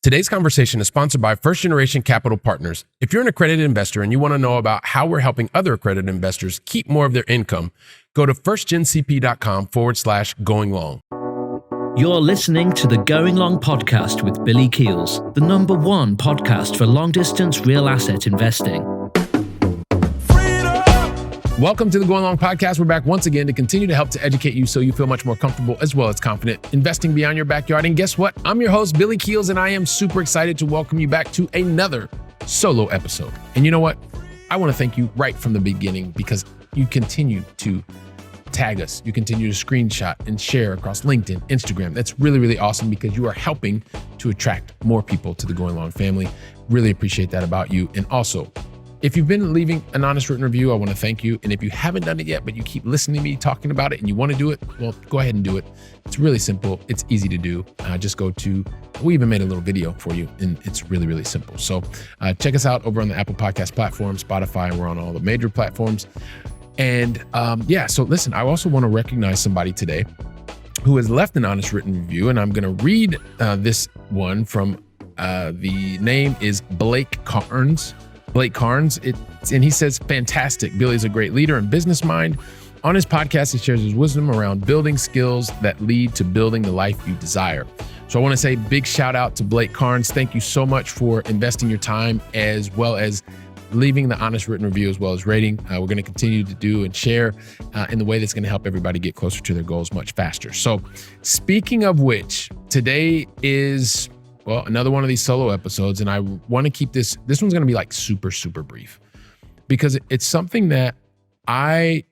Today's conversation is sponsored by First Generation Capital Partners. If you're an accredited investor and you want to know about how we're helping other accredited investors keep more of their income, go to firstgencp.com/going long. You're listening to the Going Long podcast with Billy Keels, the #1 podcast for long-distance real asset investing. Welcome to the Going Long podcast. We're back once again to continue to help to educate you so you feel much more comfortable as well as confident investing beyond your backyard. And guess what? I'm your host, Billy Keels, and I am super excited to welcome you back to another solo episode. And you know what? I want to thank you right from the beginning because you continue to tag us. You continue to screenshot and share across LinkedIn, Instagram. That's really, really awesome because you are helping to attract more people to the Going Long family. Really appreciate that about you. And also, if you've been leaving an honest written review, I want to thank you. And if you haven't done it yet, but you keep listening to me talking about it and you want to do it, well, go ahead and do it. It's really simple. It's easy to do. Just go to, we even made a little video for you and it's really, really simple. So check us out over on the Apple Podcast platform, Spotify, and we're on all the major platforms. And so listen, I also want to recognize somebody today who has left an honest written review. And I'm going to read this one from, the name is Blake Carnes. And he says, fantastic. Billy's a great leader and business mind. On his podcast, he shares his wisdom around building skills that lead to building the life you desire. So I want to say big shout out to Blake Carnes. Thank you so much for investing your time as well as leaving the honest written review as well as rating. We're going to continue to do and share in the way that's going to help everybody get closer to their goals much faster. So speaking of which, today is another one of these solo episodes, and I want to keep this one's going to be like super, super brief because it's something that I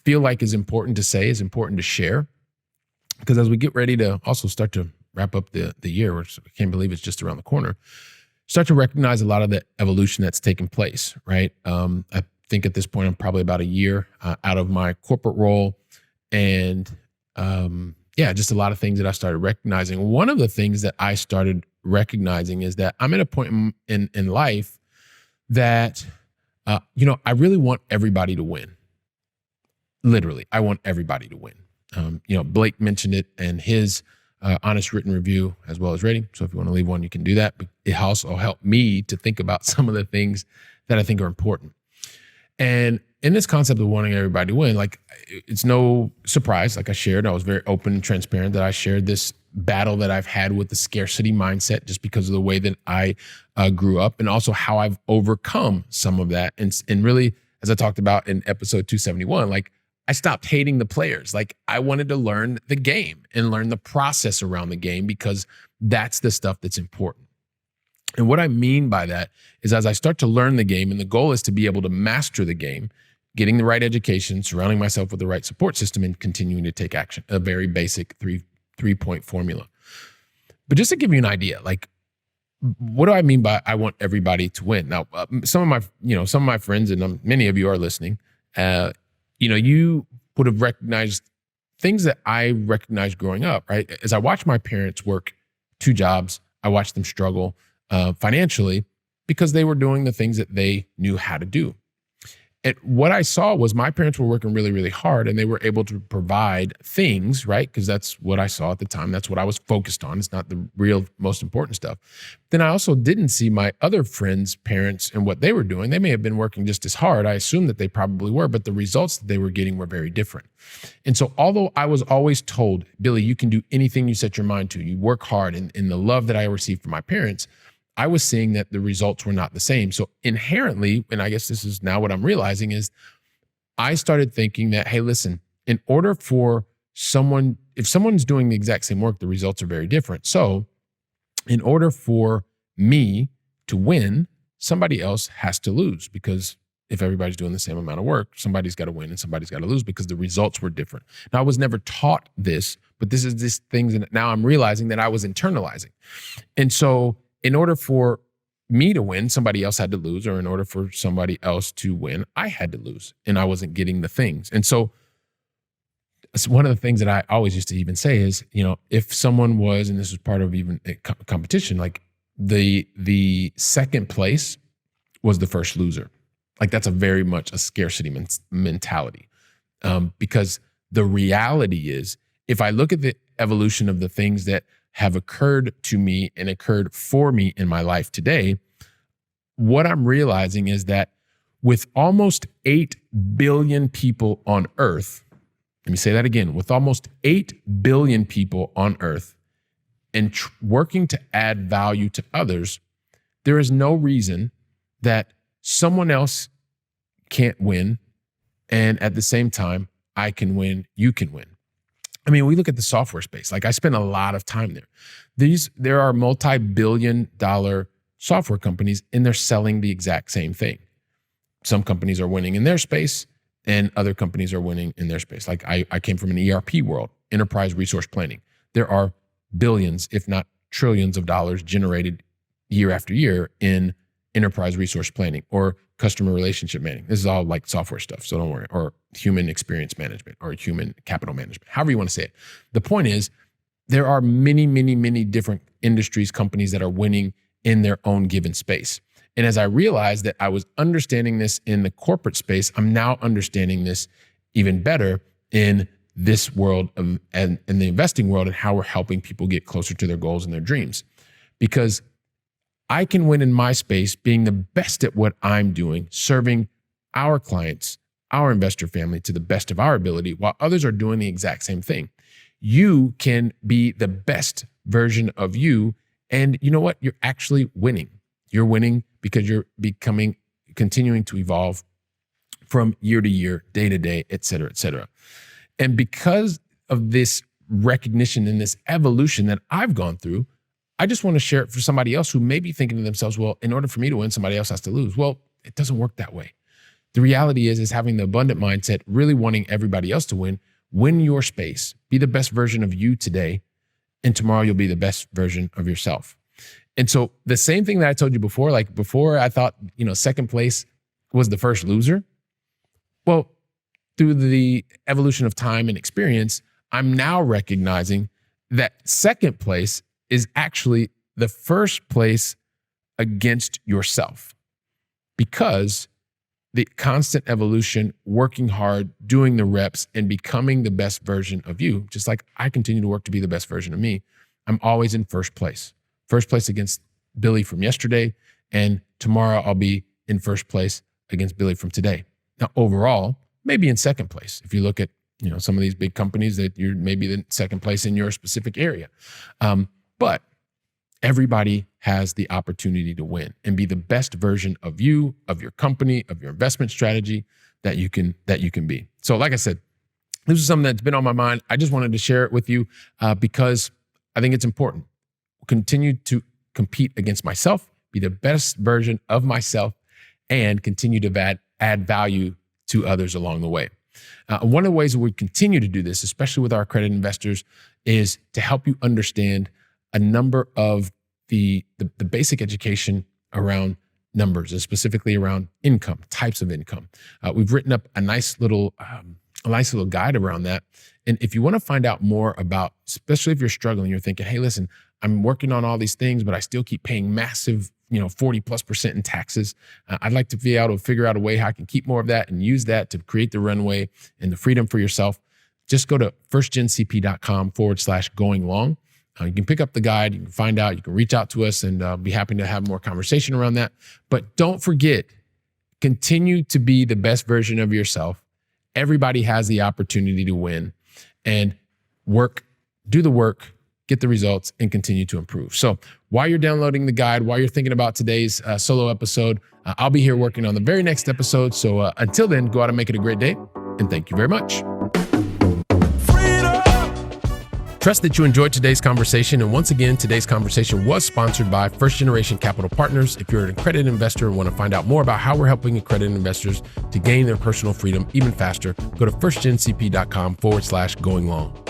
feel like is important to say, is important to share, because as we get ready to also start to wrap up the year, which I can't believe it's just around the corner, start to recognize a lot of the evolution that's taken place, right? I think at this point, I'm probably about a year out of my corporate role, and just a lot of things that I started recognizing. One of the things that I started recognizing is that I'm at a point in life that, I really want everybody to win. Literally, I want everybody to win. Blake mentioned it in his honest written review as well as rating. So if you want to leave one, you can do that. But it also helped me to think about some of the things that I think are important. And in this concept of wanting everybody to win, like it's no surprise, like I shared, I was very open and transparent that I shared this battle that I've had with the scarcity mindset just because of the way that I grew up and also how I've overcome some of that. And really, as I talked about in episode 271, like I stopped hating the players. Like I wanted to learn the game and learn the process around the game because that's the stuff that's important. And what I mean by that is as I start to learn the game, and the goal is to be able to master the game, getting the right education, surrounding myself with the right support system, and continuing to take action, a very basic three-point formula. But just to give you an idea, like, what do I mean by I want everybody to win? Now, some of my friends, and many of you are listening, you would have recognized things that I recognized growing up, right? As I watched my parents work 2 jobs, I watched them struggle financially because they were doing the things that they knew how to do. And what I saw was my parents were working really, really hard and they were able to provide things, right? Because that's what I saw at the time. That's what I was focused on. It's not the real most important stuff. Then I also didn't see my other friends' parents and what they were doing. They may have been working just as hard. I assume that they probably were, but the results that they were getting were very different. And so although I was always told, Billy, you can do anything you set your mind to, you work hard, and the love that I received from my parents, I was seeing that the results were not the same. So inherently, and I guess this is now what I'm realizing, is I started thinking that, hey, listen, in order for if someone's doing the exact same work, the results are very different. So in order for me to win, somebody else has to lose, because if everybody's doing the same amount of work, somebody's got to win and somebody's got to lose because the results were different. Now, I was never taught this, but this is this thing that now I'm realizing that I was internalizing. And so in order for me to win, somebody else had to lose, or in order for somebody else to win, I had to lose, and I wasn't getting the things. And so it's one of the things that I always used to even say is, if someone was, and this was part of even a competition, like the second place was the first loser. Like that's a very much a scarcity mentality. Because the reality is, if I look at the evolution of the things that have occurred to me and occurred for me in my life today, what I'm realizing is that with almost 8 billion people on earth, let me say that again, with almost 8 billion people on earth and working to add value to others, there is no reason that someone else can't win. And at the same time, I can win, you can win. I mean, we look at the software space. Like I spend a lot of time there. There are multi-billion-dollar software companies and they're selling the exact same thing. Some companies are winning in their space and other companies are winning in their space. Like I came from an ERP world, enterprise resource planning. There are billions, if not trillions of dollars generated year after year in enterprise resource planning or customer relationship management. This is all like software stuff, so don't worry, or human experience management or human capital management, however you want to say it. The point is, there are many, many, many different industries, companies that are winning in their own given space. And as I realized that I was understanding this in the corporate space, I'm now understanding this even better in this world and in the investing world and how we're helping people get closer to their goals and their dreams. Because I can win in my space being the best at what I'm doing, serving our clients, our investor family to the best of our ability, while others are doing the exact same thing. You can be the best version of you. And you know what? You're actually winning. You're winning because you're continuing to evolve from year to year, day to day, et cetera, et cetera. And because of this recognition and this evolution that I've gone through, I just want to share it for somebody else who may be thinking to themselves, well, in order for me to win, somebody else has to lose. Well, it doesn't work that way. The reality is having the abundant mindset, really wanting everybody else to win your space, be the best version of you today, and tomorrow you'll be the best version of yourself. And so the same thing that I told you before, like before I thought, second place was the first loser. Well, through the evolution of time and experience, I'm now recognizing that second place is actually the first place against yourself, because the constant evolution, working hard, doing the reps, and becoming the best version of you, just like I continue to work to be the best version of me, I'm always in first place. First place against Billy from yesterday, and tomorrow I'll be in first place against Billy from today. Now, overall, maybe in second place. If you look at some of these big companies that you're maybe the second place in your specific area. But everybody has the opportunity to win and be the best version of you, of your company, of your investment strategy that you can be. So like I said, this is something that's been on my mind. I just wanted to share it with you because I think it's important. Continue to compete against myself, be the best version of myself, and continue to add value to others along the way. One of the ways that we continue to do this, especially with our accredited investors, is to help you understand a number of the basic education around numbers, and specifically around income, types of income. We've written up a nice little guide around that. And if you want to find out more about, especially if you're struggling, you're thinking, hey, listen, I'm working on all these things, but I still keep paying massive 40+% in taxes. I'd like to be able to figure out a way how I can keep more of that and use that to create the runway and the freedom for yourself. Just go to firstgencp.com/going long. You can pick up the guide, you can find out, you can reach out to us, and be happy to have more conversation around that. But don't forget, continue to be the best version of yourself. Everybody has the opportunity to win, and do the work, get the results, and continue to improve. So while you're downloading the guide, while you're thinking about today's solo episode, I'll be here working on the very next episode. So until then, go out and make it a great day. And thank you very much. Trust that you enjoyed today's conversation. And once again, today's conversation was sponsored by First Generation Capital Partners. If you're an accredited investor and want to find out more about how we're helping accredited investors to gain their personal freedom even faster, go to firstgencp.com/going long.